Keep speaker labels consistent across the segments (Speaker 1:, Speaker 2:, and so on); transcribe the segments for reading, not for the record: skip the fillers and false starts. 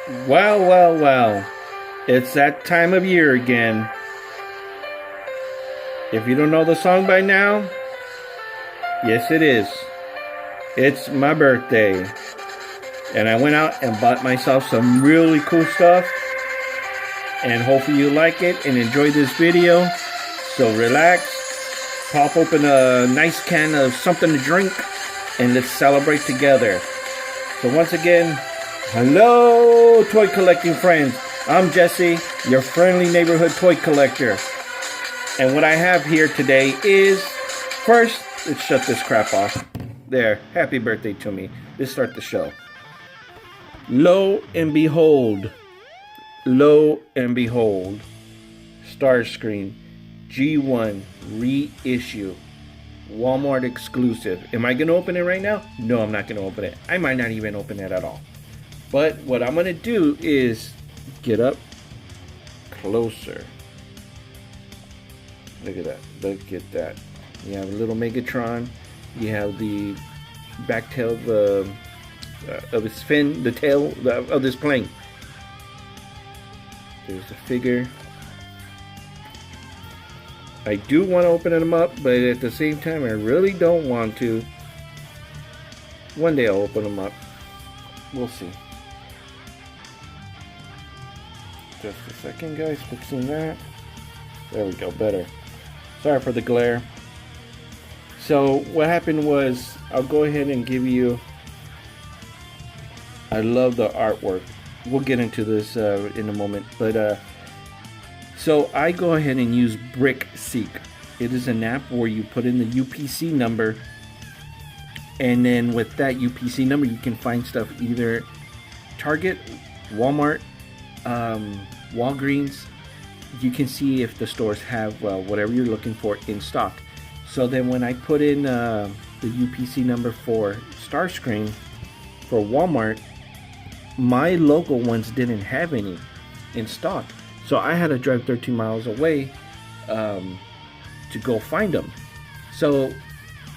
Speaker 1: Well, well, well. It's that time of year again. If you don't know the song by now, yes, it is. It's my birthday. And I went out and bought myself some really cool stuff. And hopefully you like it and enjoy this video. So relax, pop open a nice can of something to drink, and let's celebrate together. So once again, hello, toy collecting friends. I'm Jesse, your friendly neighborhood toy collector. And what I have here today is, first, let's shut this crap off. There, happy birthday to me. Let's start the show. Lo and behold, Starscream G1 reissue. Walmart exclusive. Am I going to open it right now? No, I'm not going to open it. I might not even open it at all. But what I'm going to do is get up closer. Look at that. Look at that. You have a little Megatron. You have the back tail of his fin, the tail of this plane. There's the figure. I do want to open them up, but at the same time, I really don't want to. One day I'll open them up. We'll see. Just a second, guys. Fixing that. There we go. Better. Sorry for the glare. So what happened was, I'll go ahead and give you. I love the artwork. We'll get into this in a moment, but so I go ahead and use BrickSeek. It is an app where you put in the UPC number, and then with that UPC number, you can find stuff either Target, Walmart, Walgreens. You can see if the stores have whatever you're looking for in stock. So then when I put in the UPC number for Starscream for Walmart, my local ones didn't have any in stock. So I had to drive 13 miles away to go find them. So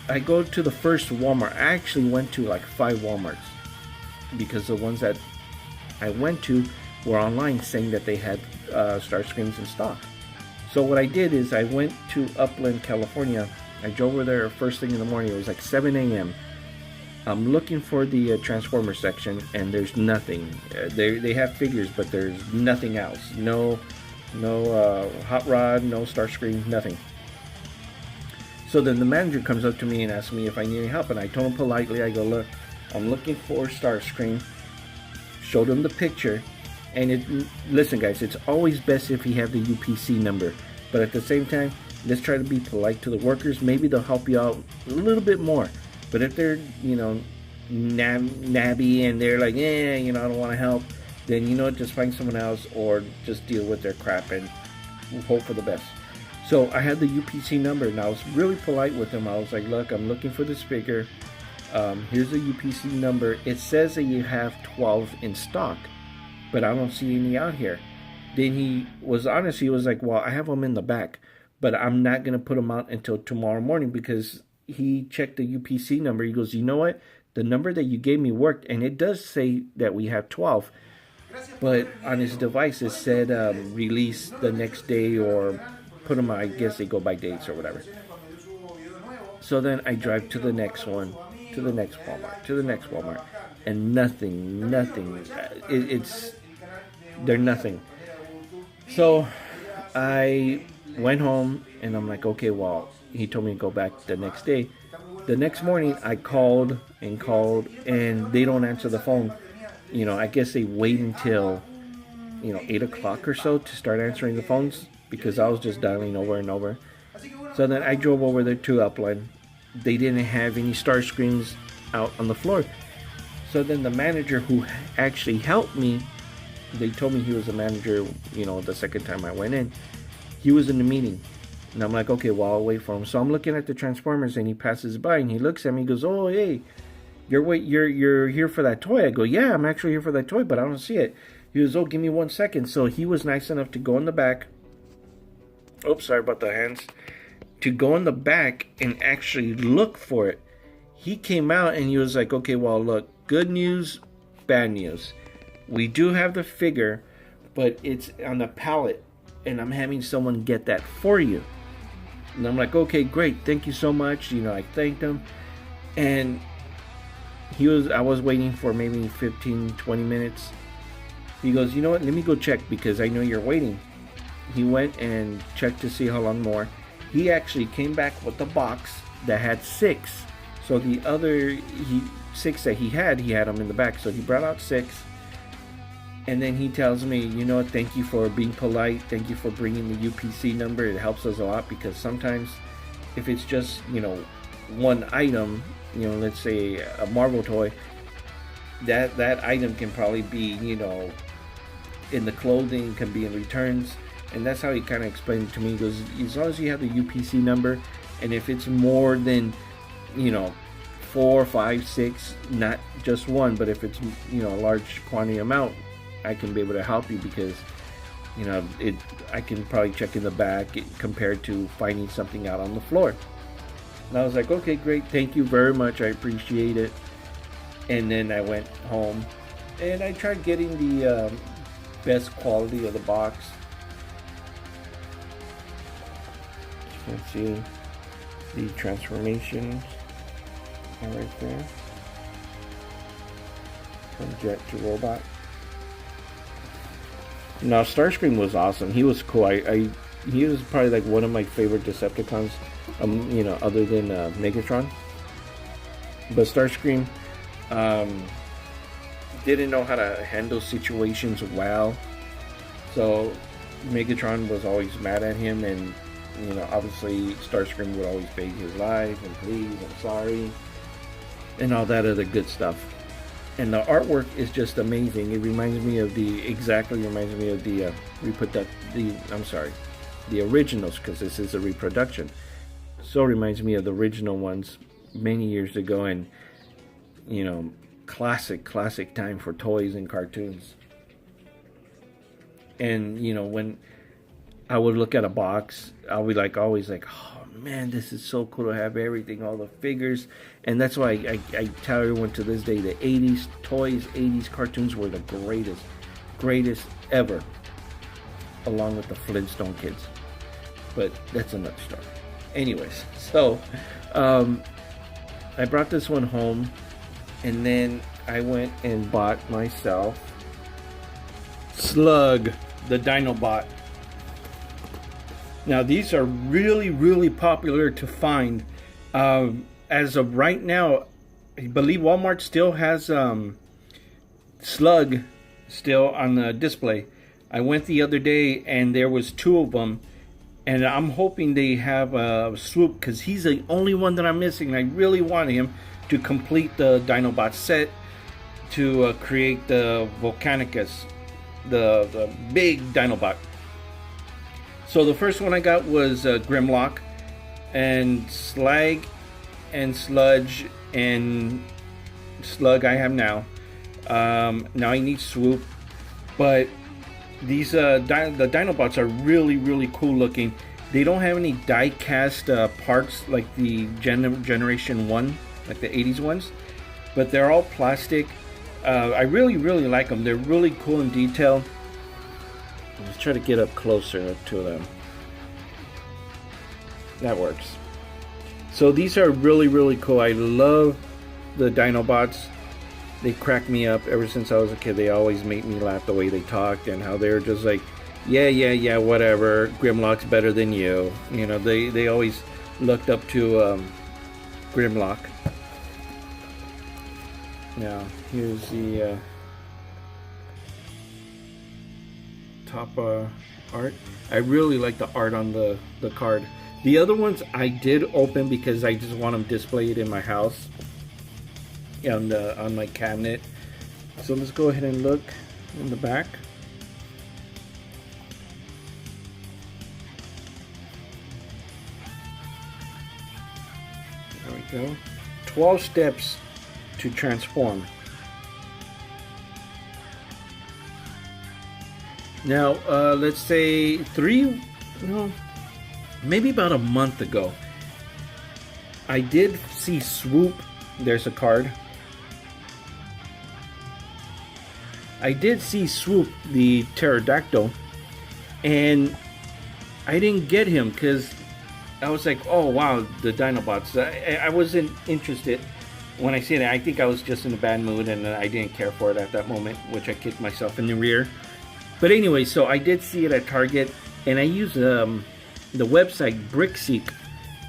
Speaker 1: I go to the first Walmart. I actually went to like 5 Walmarts because the ones that I went to were online saying that they had Starscreams in stock. So what I did is I went to Upland, California. I drove over there first thing in the morning. It was like 7 a.m. I'm looking for the Transformer section, and there's nothing. They have figures, but there's nothing else. No Hot Rod, no Starscream, nothing. So then the manager comes up to me and asks me if I need any help, and I told him politely, I go, look, I'm looking for Starscream. Showed him the picture, and listen guys, it's always best if you have the UPC number, but at the same time, let's try to be polite to the workers. Maybe they'll help you out a little bit more. But if they're, nabby and they're like, I don't want to help, then, just find someone else or just deal with their crap and hope for the best. So I had the UPC number, and I was really polite with them. I was like, look, I'm looking for this figure. Here's the UPC number. It says that you have 12 in stock, but I don't see any out here. Then he was honest. He was like, well, I have them in the back, but I'm not going to put them out until tomorrow morning because he checked the UPC number. He goes, you know what? The number that you gave me worked, and it does say that we have 12. But on his device, it said release the next day or put them out. I guess they go by dates or whatever. So then I drive to the next one, to the next Walmart, and nothing. They're nothing. So I went home, and I'm like, okay, well, he told me to go back the next day. The next morning, I called, and they don't answer the phone. I guess they wait until, 8 o'clock or so to start answering the phones because I was just dialing over and over. So then I drove over there to Upland. They didn't have any Starscreams out on the floor. So then the manager who actually helped me, they told me he was a manager, the second time I went in. He was in the meeting. And I'm like, okay, well, I'll wait for him. So I'm looking at the Transformers, and he passes by, and he looks at me. He goes, oh, hey, you're here for that toy. I go, yeah, I'm actually here for that toy, but I don't see it. He goes, oh, give me 1 second. So he was nice enough to go in the back. Oops, sorry about the hands. To go in the back and actually look for it. He came out, and he was like, okay, well, look, good news, bad news. We do have the figure, but it's on the pallet, and I'm having someone get that for you. And I'm like, okay, great, thank you so much. I thanked him, and I was waiting for maybe 15-20 minutes. He goes, you know what, let me go check because I know you're waiting. He went and checked to see how long more. He actually came back with a box that had 6. So the other 6 that he had them in the back. So he brought out 6. And then he tells me, you know what, thank you for being polite. Thank you for bringing the UPC number. It helps us a lot because sometimes if it's just, one item, let's say a Marvel toy, that item can probably be, in the clothing, can be in returns. And that's how he kind of explained it to me. He goes, as long as you have the UPC number, and if it's more than, 4, 5, 6, not just one, but if it's, a large quantity amount, I can be able to help you because, I can probably check in the back compared to finding something out on the floor. And I was like, okay, great, thank you very much, I appreciate it. And then I went home and I tried getting the best quality of the box. You can see the transformations right there, from jet to robot. Now Starscream was awesome. He was cool. He was probably like one of my favorite Decepticons, other than Megatron. But Starscream didn't know how to handle situations well, so Megatron was always mad at him, and obviously Starscream would always beg his life and please, I'm sorry, and all that other good stuff. And the artwork is just amazing. It reminds me of the originals, because this is a reproduction. So it reminds me of the original ones many years ago, and classic time for toys and cartoons. And when I would look at a box, I'll be always like, oh man, this is so cool to have everything, all the figures. And that's why I tell everyone to this day, the 80s toys, 80s cartoons were the greatest ever, along with the Flintstone kids. But that's another story. Anyways, so I brought this one home, and then I went and bought myself Slug, the Dinobot. Now these are really popular to find. As of right now, I believe Walmart still has Slug still on the display. I went the other day and there was 2 of them, and I'm hoping they have Swoop, because he's the only one that I'm missing. I really want him to complete the Dinobot set to create the Volcanicus, the big Dinobot. So the first one I got was Grimlock, and Slag and Sludge and Slug I have now. Now I need Swoop, but these the Dinobots are really cool looking. They don't have any die-cast parts like the Generation 1, like the 80s ones, but they're all plastic. I really like them. They're really cool in detail. Let's try to get up closer to them. That works. So these are really cool. I love the Dinobots. They crack me up. Ever since I was a kid, they always make me laugh the way they talked and how they're just like, yeah, whatever. Grimlock's better than you. They always looked up to Grimlock. Now here's the top art. I really like the art on the card. The other ones I did open because I just want them displayed in my house on my cabinet. So let's go ahead and look in the back. There we go. 12 steps to transform. Now, let's say maybe about a month ago, I did see Swoop. There's a card. I did see Swoop, the pterodactyl, and I didn't get him because I was like, oh wow, the Dinobots. I wasn't interested when I see it. I think I was just in a bad mood and I didn't care for it at that moment, which I kicked myself in the rear. But anyway, so I did see it at Target, and I used the website BrickSeek,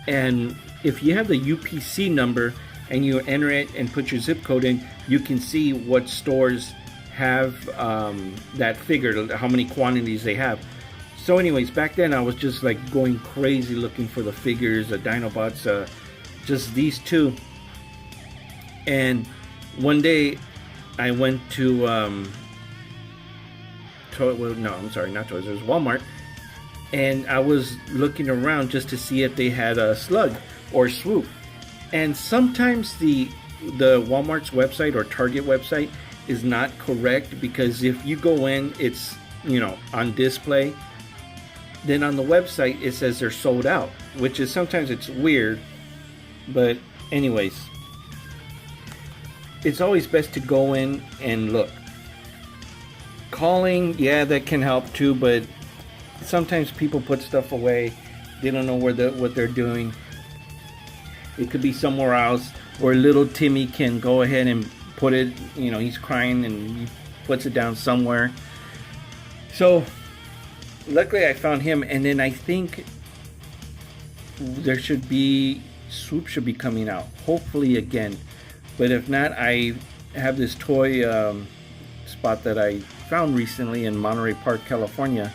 Speaker 1: and if you have the UPC number and you enter it and put your zip code in, you can see what stores have that figure, how many quantities they have. So anyways, back then I was just like going crazy looking for the figures, the Dinobots, just these two. And one day I went to not Toys, it was Walmart, and I was looking around just to see if they had a Slug or Swoop. And sometimes the Walmart's website or Target website is not correct, because if you go in, it's, you know, on display, then on the website it says they're sold out, which is sometimes it's weird. But anyways, it's always best to go in and look. Calling, yeah, that can help too, but sometimes people put stuff away, they don't know what they're doing. It could be somewhere else, or little Timmy can go ahead and put it, you know, he's crying and he puts it down somewhere. So luckily I found him, and then I think Swoop should be coming out, hopefully again. But if not, I have this toy spot that I found recently in Monterey Park, California,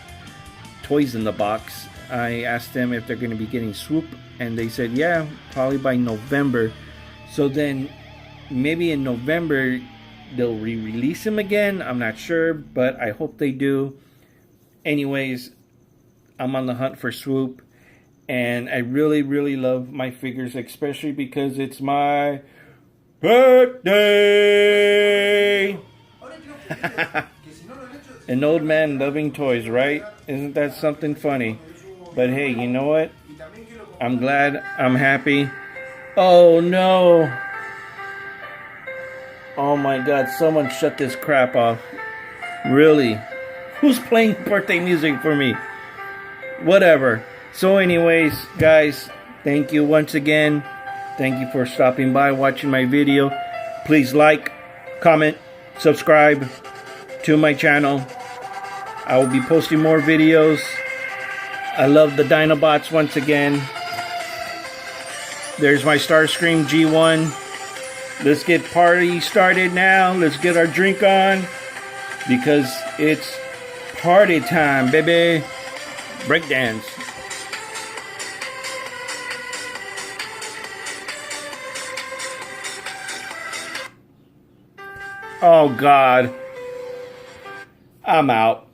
Speaker 1: Toys in the Box. I asked them if they're going to be getting Swoop, and they said yeah, probably by November. So then maybe in November they'll re-release him again. I'm not sure, but I hope they do. Anyways, I'm on the hunt for Swoop, and I really, really love my figures, especially because it's my birthday. An old man loving toys, right? Isn't that something funny? But hey, you know what? I'm glad, I'm happy. Oh no! Oh my god, someone shut this crap off. Really? Who's playing birthday music for me? Whatever. So anyways, guys, thank you once again. Thank you for stopping by, watching my video. Please like, comment, subscribe to my channel. I will be posting more videos. I love the Dinobots once again. There's my Starscream G1. Let's get party started now. Let's get our drink on, because it's party time, baby. Breakdance. Oh God. I'm out.